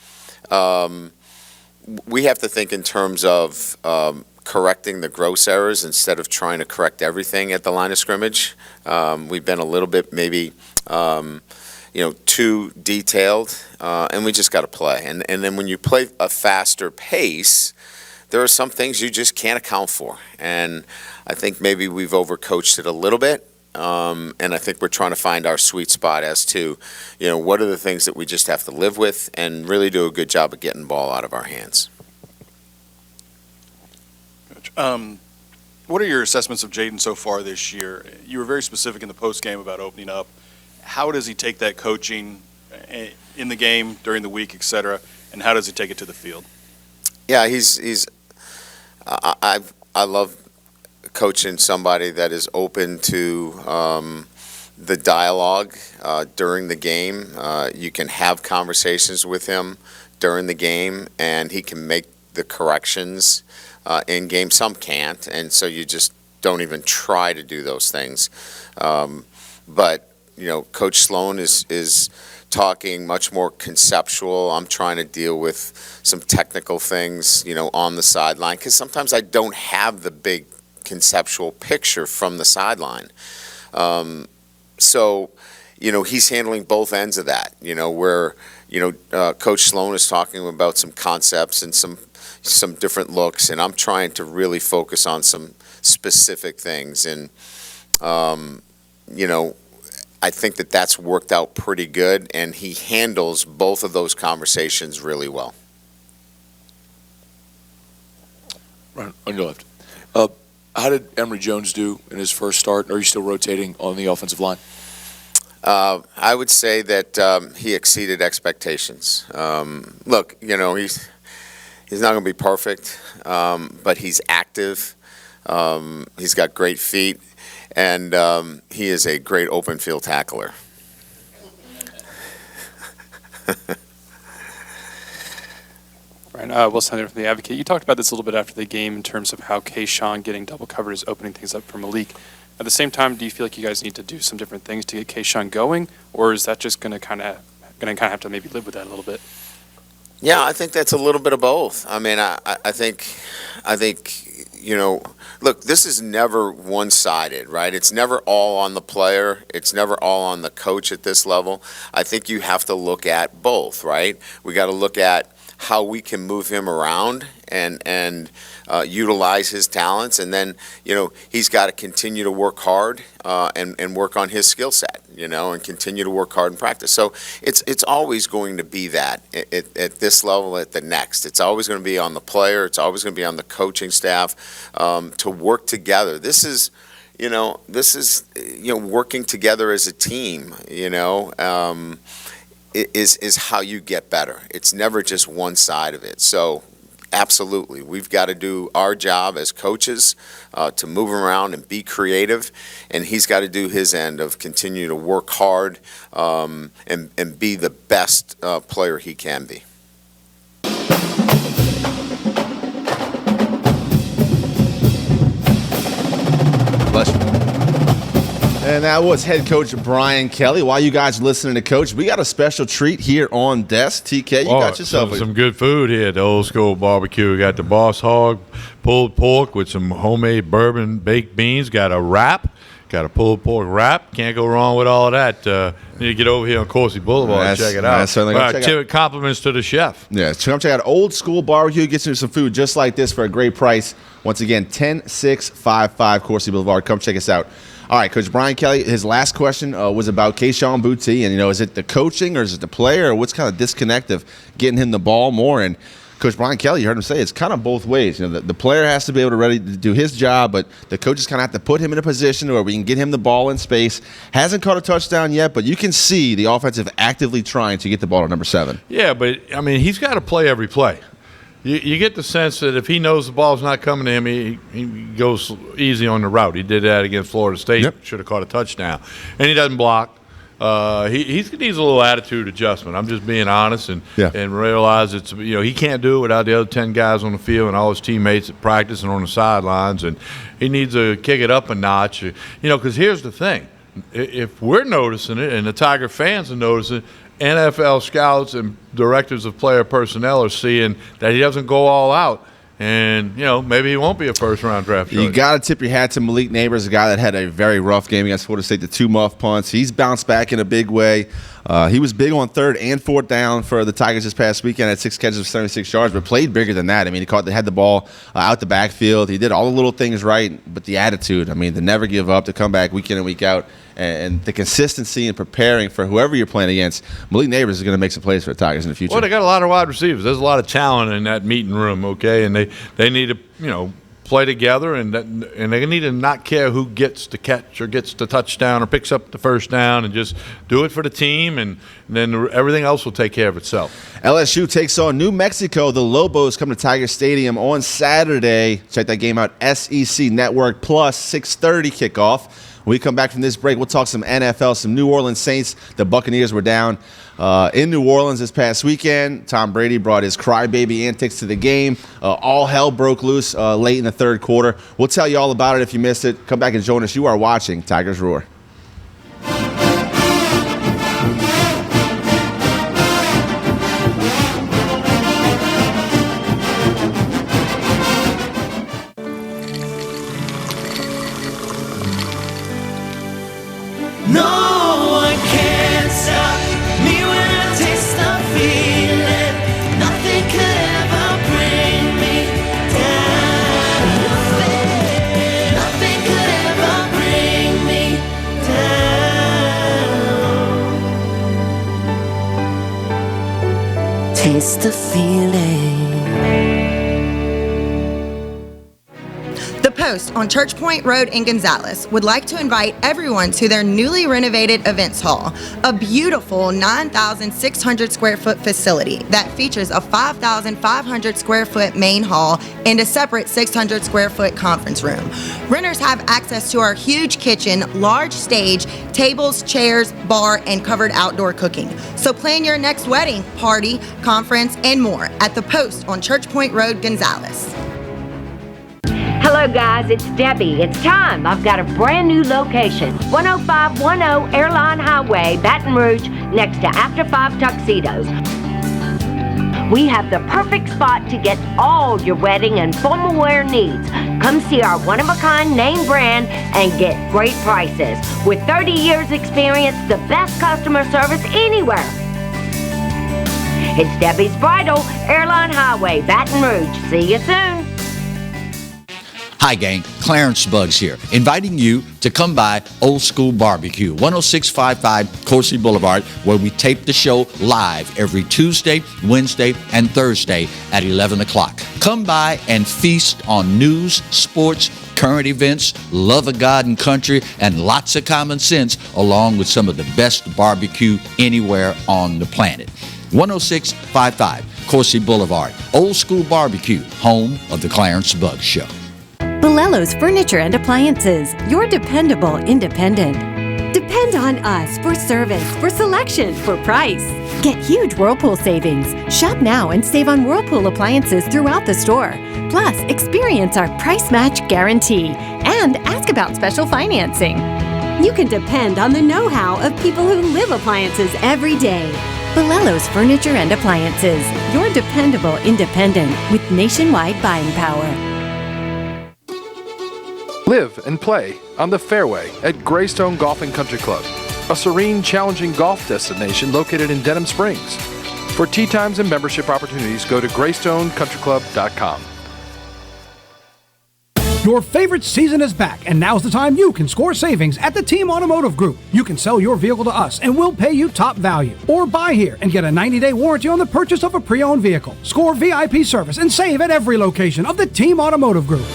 we have to think in terms of correcting the gross errors instead of trying to correct everything at the line of scrimmage. We've been a little bit maybe too detailed, and we just got to play. And then when you play a faster pace, there are some things you just can't account for. And I think maybe we've overcoached it a little bit, and I think we're trying to find our sweet spot as to, what are the things that we just have to live with and really do a good job of getting the ball out of our hands.
What are your assessments of Jaden so far this year? You were very specific in the post game about opening up. How does he take that coaching in the game, during the week, et cetera, and how does he take it to the field?
Yeah, I love coaching somebody that is open to the dialogue during the game. You can have conversations with him during the game, and he can make the corrections in game. Some can't, and so you just don't even try to do those things. But Coach Sloan is talking much more conceptual. I'm trying to deal with some technical things, on the sideline, because sometimes I don't have the big conceptual picture from the sideline. So, he's handling both ends of that, where, Coach Sloan is talking about some concepts and some different looks, and I'm trying to really focus on some specific things. And, I think that that's worked out pretty good, and he handles both of those conversations really well.
Right, on your left. How did Emory Jones do in his first start? Are you still rotating on the offensive line?
I would say that he exceeded expectations. Look, he's not going to be perfect, but he's active. He's got great feet. And he is a great open field tackler.
Brian, Wilson Hunter from The Advocate. You talked about this a little bit after the game in terms of how Kayshawn getting double covered is opening things up for Malik. At the same time, do you feel like you guys need to do some different things to get Kayshawn going, or is that just going to kind of have to maybe live with that a little bit?
Yeah, I think that's a little bit of both. I mean, I think, look, this is never one-sided, right? It's never all on the player. It's never all on the coach at this level. I think you have to look at both, right? We got to look at how we can move him around and utilize his talents, and then he's got to continue to work hard and work on his skill set, and continue to work hard in practice. So it's always going to be that at this level, at the next. It's always going to be on the player. It's always going to be on the coaching staff to work together. This is working together as a team. Is how you get better. It's never just one side of it. So absolutely, we've got to do our job as coaches to move around and be creative, and he's got to do his end of continue to work hard and be the best player he can be.
Bless you. And that was head coach Brian Kelly. While you guys are listening to Coach, we got a special treat here on desk. TK, you got yourself
some good food here at the Old School Barbecue. We got the Boss Hog pulled pork with some homemade bourbon baked beans. Got a wrap. Got a pulled pork wrap. Can't go wrong with all of that. Need to get over here on Coursey Boulevard and check it out. Compliments to the chef.
Yeah, come check out Old School Barbecue. Get you some food just like this for a great price. Once again, 10655 Coursey Boulevard. Come check us out. All right, Coach Brian Kelly, his last question was about Kayshawn Boutte. And, is it the coaching or is it the player? Or what's kind of disconnect of getting him the ball more? And Coach Brian Kelly, you heard him say it's kind of both ways. The player has to be able to do his job, but the coaches kind of have to put him in a position where we can get him the ball in space. Hasn't caught a touchdown yet, but you can see the offensive actively trying to get the ball to number 7.
Yeah, but, he's got to play every play. You get the sense that if he knows the ball's not coming to him, he goes easy on the route. He did that against Florida State. Yep. Should have caught a touchdown. And he doesn't block. He needs a little attitude adjustment. I'm just being honest and realize it's he can't do it without the other 10 guys on the field and all his teammates at practice and on the sidelines. And he needs to kick it up a notch. Because here's the thing. If we're noticing it and the Tiger fans are noticing it, NFL scouts and directors of player personnel are seeing that he doesn't go all out and maybe he won't be a first-round draft choice.
You got to tip your hat to Malik Neighbors, a guy that had a very rough game against Florida State, the 2 muff punts. He's bounced back in a big way. He was big on 3rd and 4th down for the Tigers this past weekend at 6 catches of 76 yards, but played bigger than that. I mean, they had the ball out the backfield. He did all the little things right, but the attitude, I mean, the never give up, to come back week in and week out, and the consistency in preparing for whoever you're playing against. Malik Neighbors is going to make some plays for the Tigers in the future.
Well, they got a lot of wide receivers. There's a lot of talent in that meeting room, okay? And they need to, play together, and they need to not care who gets the catch or gets the touchdown or picks up the first down, and just do it for the team, and then everything else will take care of itself.
LSU takes on New Mexico. The Lobos come to Tiger Stadium on Saturday. Check that game out, SEC Network Plus, 6:30 kickoff. When we come back from this break, we'll talk some NFL, some New Orleans Saints. The Buccaneers were down in New Orleans this past weekend. Tom Brady brought his crybaby antics to the game. All hell broke loose late in the 3rd quarter. We'll tell you all about it if you missed it. Come back and join us. You are watching Tigers Roar.
Taste the feeling.
The Post on Church Point Road in Gonzales would like to invite everyone to their newly renovated events hall, a beautiful 9,600 square foot facility that features a 5,500 square foot main hall and a separate 600 square foot conference room. Renters have access to our huge kitchen, large stage, tables, chairs, bar, and covered outdoor cooking. So plan your next wedding, party, conference, and more at The Post on Church Point Road, Gonzales.
Hello guys, it's Debbie. It's time. I've got a brand new location. 10510 Airline Highway, Baton Rouge, next to After 5 Tuxedos. We have the perfect spot to get all your wedding and formal wear needs. Come see our one-of-a-kind name brand and get great prices. With 30 years experience, the best customer service anywhere. It's Debbie's Bridal, Airline Highway, Baton Rouge. See you soon.
Hi gang, Clarence Buggs here, inviting you to come by Old School Barbecue, 10655 Coursey Boulevard, where we tape the show live every Tuesday, Wednesday, and Thursday at 11 o'clock. Come by and feast on news, sports, current events, love of God and country, and lots of common sense, along with some of the best barbecue anywhere on the planet. 10655 Coursey Boulevard, Old School Barbecue, home of the Clarence Buggs Show.
Bolello's Furniture and Appliances, your dependable independent. Depend on us for service, for selection, for price. Get huge Whirlpool savings. Shop now and save on Whirlpool appliances throughout the store. Plus, experience our price match guarantee and ask about special financing.
You can depend on the know-how of people who live appliances every day.
Bolello's Furniture and Appliances, your dependable independent with nationwide buying power.
Live and play on the fairway at Greystone Golf and Country Club, a serene, challenging golf destination located in Denham Springs. For tee times and membership opportunities, go to GreystonecountryClub.com.
Your favorite season is back, and now's the time you can score savings at the Team Automotive Group. You can sell your vehicle to us, and we'll pay you top value. Or buy here and get a 90-day warranty on the purchase of a pre-owned vehicle. Score VIP service and save at every location of the Team Automotive Group.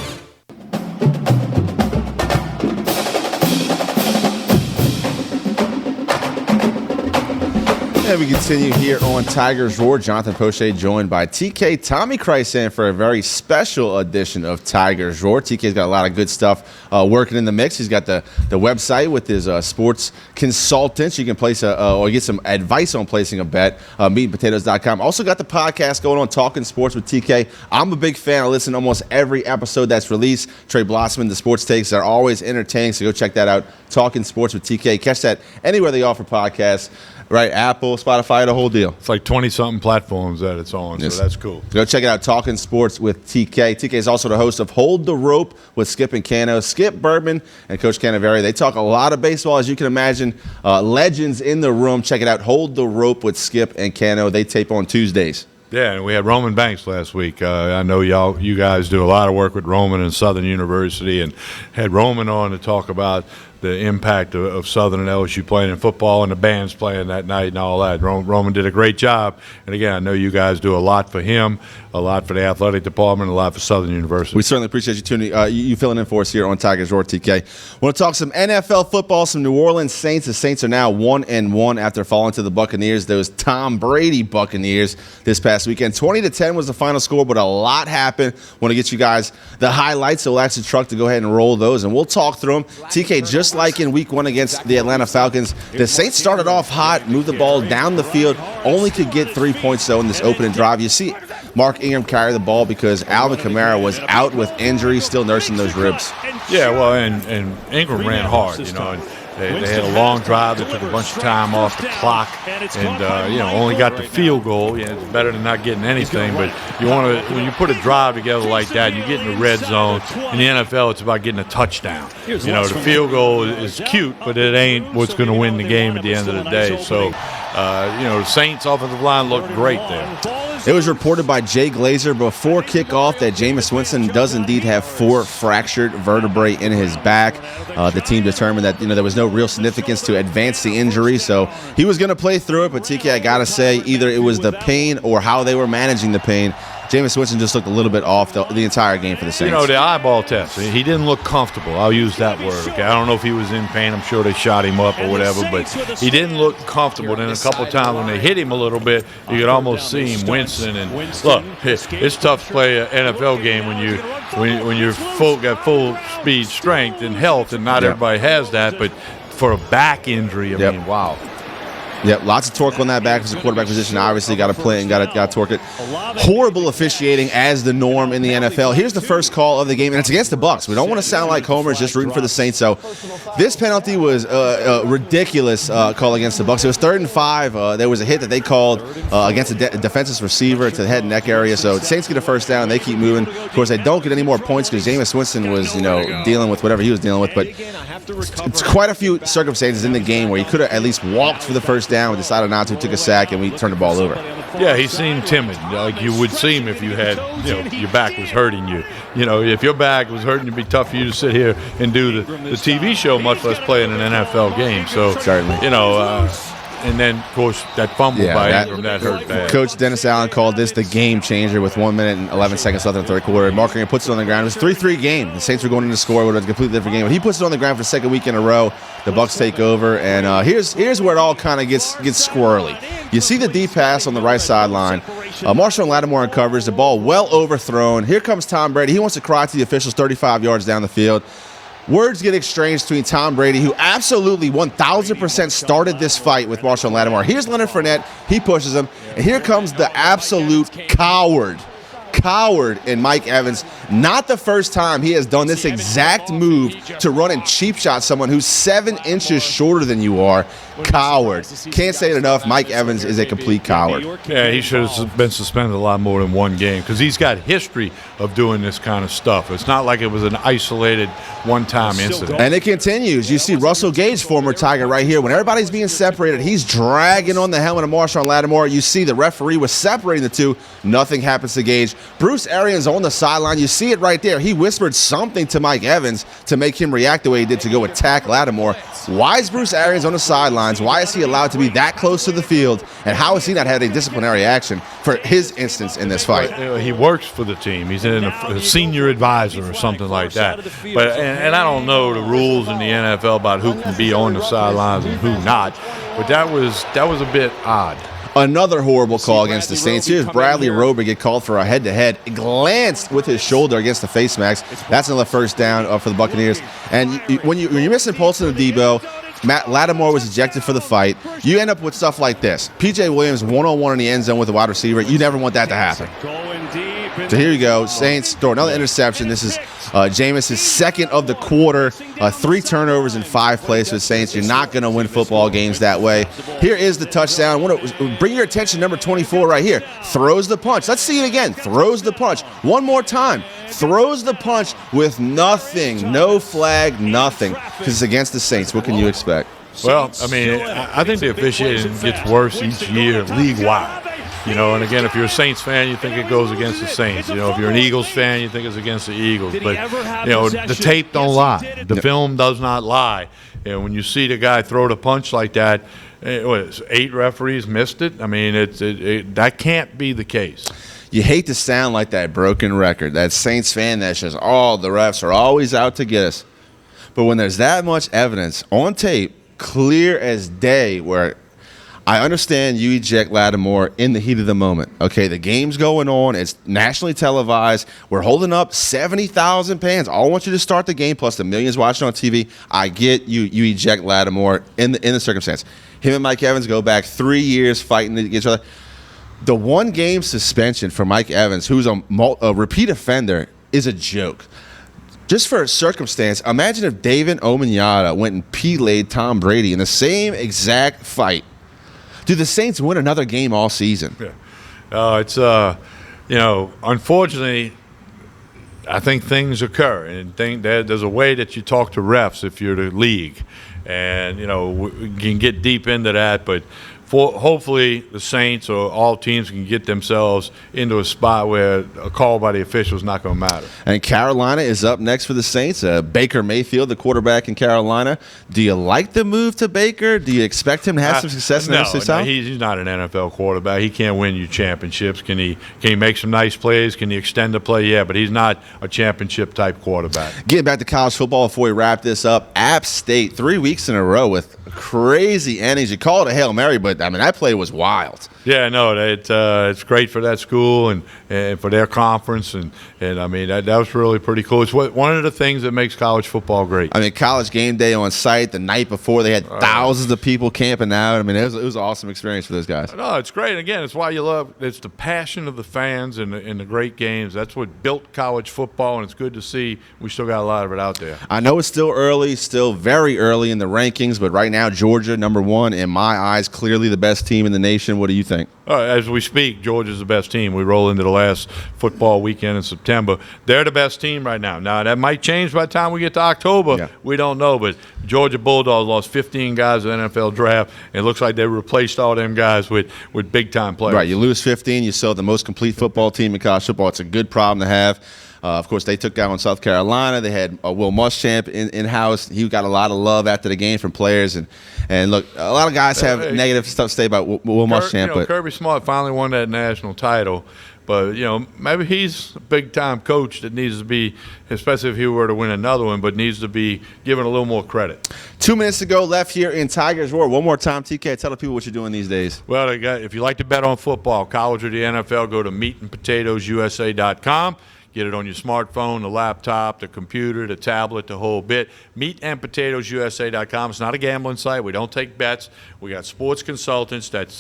And we continue here on Tigers Roar. Jonathan Poche joined by TK Tommy Krysan for a very special edition of Tigers Roar. TK's got a lot of good stuff working in the mix. He's got the website with his sports consultants. You can place or get some advice on placing a bet, meatandpotatoes.com. Also got the podcast going on, Talkin Sports with TK. I'm a big fan. I listen to almost every episode that's released. Trey Blossman, the sports takes are always entertaining, so go check that out. Talkin Sports with TK. Catch that anywhere they offer podcasts. Right, Apple, Spotify, the whole deal.
It's like 20-something platforms that it's on,
Yes.
so that's cool.
Go check it out, Talkin' Sports with TK. TK is also the host of Hold the Rope with Skip and Cano. Skip Bergman and Coach Canavari, they talk a lot of baseball, as you can imagine. Legends in the room. Check it out, Hold the Rope with Skip and Cano. They tape on Tuesdays.
Yeah, and we had Roman Banks last week. I know you guys do a lot of work with Roman and Southern University, and had Roman on to talk about the impact of Southern and LSU playing in football and the bands playing that night and all that. Roman did a great job. And, again, I know you guys do a lot for him, a lot for the athletic department, a lot for Southern University.
We certainly appreciate you tuning you filling in for us here on Tigers Roar, TK. Want to talk some NFL football, some New Orleans Saints. The Saints are now 1-1 after falling to the Buccaneers, those Tom Brady Buccaneers this past weekend. 20-10 was the final score, but a lot happened. Want to get you guys the highlights, so we'll ask the truck to go ahead and roll those, and we'll talk through them. TK, just like in week 1 against the Atlanta Falcons, the Saints started off hot, moved the ball down the field, only could get 3 points, though, in this opening drive. You see Mark Ingram carry the ball because Alvin Kamara was out with injury, still nursing those ribs.
Yeah, well, and Ingram ran hard, you know, and they had a long drive that took a bunch of time off the clock, and only got the field goal. Yeah, it's better than not getting anything, but you want to, when you put a drive together like that, you get in the red zone. In the NFL, it's about getting a touchdown. You know, the field goal is cute, but it ain't what's going to win the game at the end of the day. So, the Saints' offensive line looked great there.
It was reported by Jay Glazer before kickoff that Jameis Winston does indeed have 4 fractured vertebrae in his back. The team determined that there was no real significance to advance the injury, so he was going to play through it. But TK, I got to say, either it was the pain or how they were managing the pain. Jameis Winston just looked a little bit off the entire game for the Saints.
You know, the eyeball test, he didn't look comfortable. I'll use that word. Okay? I don't know if he was in pain. I'm sure they shot him up or whatever, but he didn't look comfortable. Then a couple of times when they hit him a little bit, you could almost see him wincing. And look, it's tough to play an NFL game when you're got full speed strength and health, and not everybody has that. But for a back injury, I mean, wow.
Yep, lots of torque on that back. It's a quarterback position. Obviously, got to play and got to torque it. Horrible officiating as the norm in the NFL. Here's the first call of the game, and it's against the Bucs. We don't want to sound like homers, just rooting for the Saints. So this penalty was a ridiculous call against the Bucs. It was 3rd and 5. There was a hit that they called against a defenseless receiver to the head and neck area. So the Saints get a first down. They keep moving. Of course, they don't get any more points because Jameis Winston was, dealing with whatever he was dealing with. But it's quite a few circumstances in the game where he could have at least walked for the first down. We decided not to, took a sack, and we turned the ball over.
Yeah, he seemed timid, like you would see him if you had, your back was hurting you. If your back was hurting, it'd be tough for you to sit here and do the TV show, much less play in an NFL game. So,
certainly,
and then, of course, that fumble by Ingram, that hurt bad.
Coach Dennis Allen called this the game changer with 1 minute and 11 seconds left in the third quarter. Mark Ingram puts it on the ground. It was a 3-3 game. The Saints were going in to score. It would have been a completely different game. But he puts it on the ground for the second week in a row. The Bucs take over, and here's where it all kind of gets squirrely. You see the deep pass on the right sideline. Marshall Lattimore uncovers the ball, well overthrown. Here comes Tom Brady. He wants to cry to the officials 35 yards down the field. Words get exchanged between Tom Brady, who absolutely 1,000% started this fight with Marshall Lattimore. Here's Leonard Fournette. He pushes him. And here comes the absolute coward in Mike Evans. Not the first time he has done this exact move to run and cheap shot someone who's 7 inches shorter than you are. Coward. Can't say it enough. Mike Evans is a complete coward.
Yeah, he should have been suspended a lot more than 1 game because he's got history of doing this kind of stuff. It's not like it was an isolated one-time incident.
And it continues. You see Russell Gage, former Tiger, right here. When everybody's being separated, he's dragging on the helmet of Marshawn Lattimore. You see the referee was separating the two. Nothing happens to Gage. Bruce Arians on the sideline. You see it right there. He whispered something to Mike Evans to make him react the way he did to go attack Lattimore. Why is Bruce Arians on the sidelines? Why is he allowed to be that close to the field? And how has he not had a disciplinary action for his instance in this fight?
He works for the team. He's a senior advisor or something like that. But and I don't know the rules in the NFL about who can be on the sidelines and who not. But that was a bit odd.
Another horrible call against the Saints. Here's Bradley Roby get called for a head-to-head. Glanced with his shoulder against the face mask. That's another first down for the Buccaneers. And when you're missing Paulson and Debo, Matt Lattimore was ejected for the fight. You end up with stuff like this. P.J. Williams one-on-one in the end zone with a wide receiver. You never want that to happen.
Going deep.
So here you go. Saints throw another interception. This is Jameis' second of the quarter. 3 turnovers in 5 plays for the Saints. You're not going to win football games that way. Here is the touchdown. Bring your attention, number 24 right here. Throws the punch. Let's see it again. Throws the punch. One more time. Throws the punch with nothing. No flag, nothing. Because it's against the Saints. What can you expect?
Well, I mean, I think the officiating gets worse each year league-wide. You know, and again, if you're a Saints fan, you think it goes against the Saints. You know, if you're an Eagles fan, you think it's against the Eagles. But, you know, the tape don't lie. The film does not lie. And when you see the guy throw the punch like that, 8 referees missed it. I mean, that can't be the case.
You hate to sound like that broken record, that Saints fan that says, oh, the refs are always out to get us. But when there's that much evidence on tape, clear as day, where I understand you eject Lattimore in the heat of the moment. Okay, the game's going on. It's nationally televised. We're holding up 70,000 fans. I want you to start the game, plus the millions watching on TV. I get you eject Lattimore in the circumstance. Him and Mike Evans go back 3 years fighting against each other. The 1-game suspension for Mike Evans, who's a repeat offender, is a joke. Just for a circumstance, imagine if David Omanyala went and P-laid Tom Brady in the same exact fight. Do the Saints win another game all season?
Yeah. It's, you know, unfortunately, I think things occur. And there's a way that you talk to refs if you're the league. And, you know, we can get deep into that. But hopefully the Saints or all teams can get themselves into a spot where a call by the official is not going to matter.
And Carolina is up next for the Saints. Baker Mayfield, the quarterback in Carolina. Do you like the move to Baker? Do you expect him to have some success in the NFC South?
No, he's not an NFL quarterback. He can't win you championships. Can he make some nice plays? Can he extend the play? Yeah, but he's not a championship-type quarterback.
Getting back to college football before we wrap this up, App State, 3 weeks in a row with crazy innings. You call it a Hail Mary, but I mean, that play was wild.
Yeah, no, it's great for that school and for their conference, and I mean that was really pretty cool. It's one of the things that makes college football great.
I mean, College Game Day on site the night before, they had thousands of people camping out. I mean, it was an awesome experience for those guys.
No, it's great. Again, it's why you love. It's the passion of the fans and the great games. That's what built college football, and it's good to see we still got a lot of it out there.
I know it's still early, still very early in the rankings, but right now Georgia, number 1 in my eyes, clearly the best team in the nation. What do you think?
As we speak, Georgia's the best team. We roll into the last football weekend in September. They're the best team right now. Now, that might change by the time we get to October. Yeah. We don't know, but Georgia Bulldogs lost 15 guys in the NFL draft, and it looks like they replaced all them guys with big-time players.
Right, you lose 15, you still have the most complete football team in college football. It's a good problem to have. Of course, they took down South Carolina. They had Will Muschamp in-house. He got a lot of love after the game from players. And look, a lot of guys have negative stuff to say about Will Muschamp.
But Kirby Smart finally won that national title. But, you know, maybe he's a big-time coach that needs to be, especially if he were to win another one, but needs to be given a little more credit.
2 minutes to go left here in Tigers Roar. One more time, TK, tell the people what you're doing these days.
Well, if you like to bet on football, college or the NFL, go to meatandpotatoesusa.com. Get it on your smartphone, the laptop, the computer, the tablet, the whole bit. Meatandpotatoesusa.com. It's not a gambling site. We don't take bets. We got sports consultants that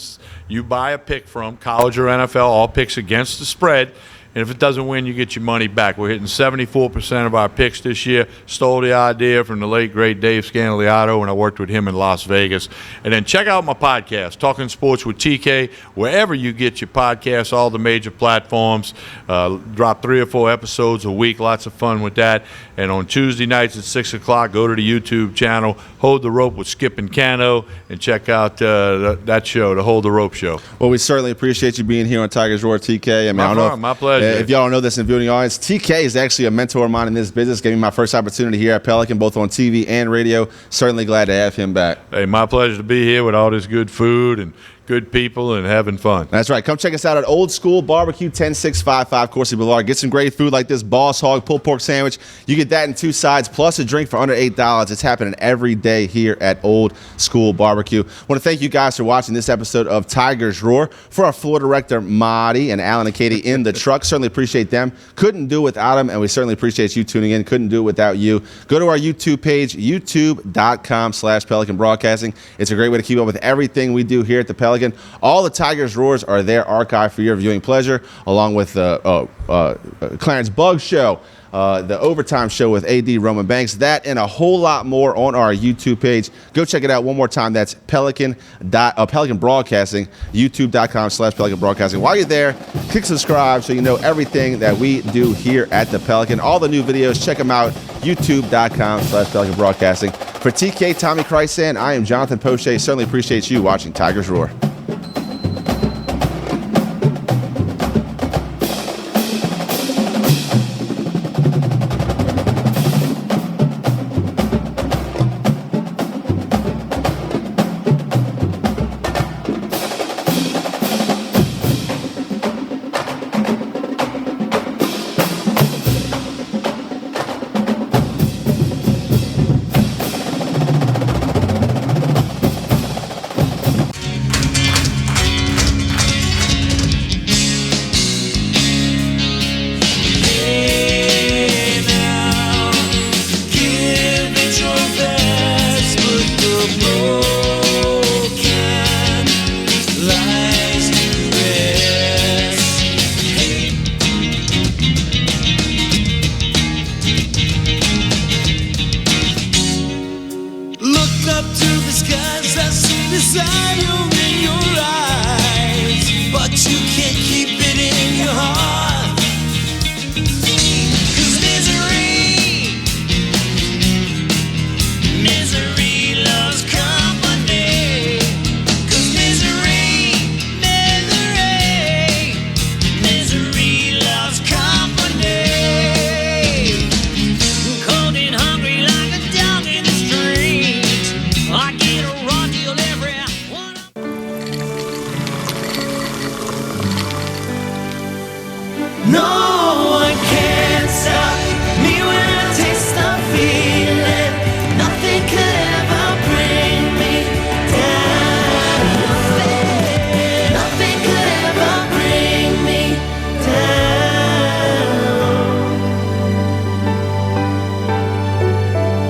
you buy a pick from, college or NFL, all picks against the spread. And if it doesn't win, you get your money back. We're hitting 74% of our picks this year. Stole the idea from the late, great Dave Scandaliato when I worked with him in Las Vegas. And then check out my podcast, Talking Sports with TK, wherever you get your podcasts, all the major platforms. Drop 3 or 4 episodes a week. Lots of fun with that. And on Tuesday nights at 6 o'clock, go to the YouTube channel, Hold the Rope with Skip and Cano, and check out that show, the Hold the Rope Show.
Well, we certainly appreciate you being here on Tigers Roar, TK. I mean,
my pleasure.
If y'all don't know this in the viewing audience, TK is actually a mentor of mine in this business. Gave me my first opportunity here at Pelican, both on TV and radio. Certainly glad to have him back.
Hey, my pleasure to be here with all this good food and good people and having fun.
That's right. Come check us out at Old School Barbecue, 10655 Coursey Boulevard. Get some great food like this Boss Hog pulled pork sandwich. You get that in 2 sides plus a drink for under $8. It's happening every day here at Old School Barbecue. I want to thank you guys for watching this episode of Tigers Roar. For our floor director, Marty, and Alan and Katie in the truck, certainly appreciate them. Couldn't do it without them, and we certainly appreciate you tuning in. Couldn't do it without you. Go to our YouTube page, youtube.com/Pelican Broadcasting. It's a great way to keep up with everything we do here at the Pelican. Pelican. All the Tigers Roars are there archived for your viewing pleasure, along with the Clarence Buggs Show, the Overtime Show with A.D. Roman Banks, that and a whole lot more on our YouTube page. Go check it out one more time. That's Pelican Broadcasting, youtube.com/Pelican Broadcasting. While you're there, click subscribe so you know everything that we do here at the Pelican. All the new videos, check them out, youtube.com/Pelican Broadcasting. For TK, Tommy Krysan, I am Jonathan Poche. Certainly appreciate you watching Tigers Roar.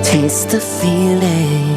Taste the feeling.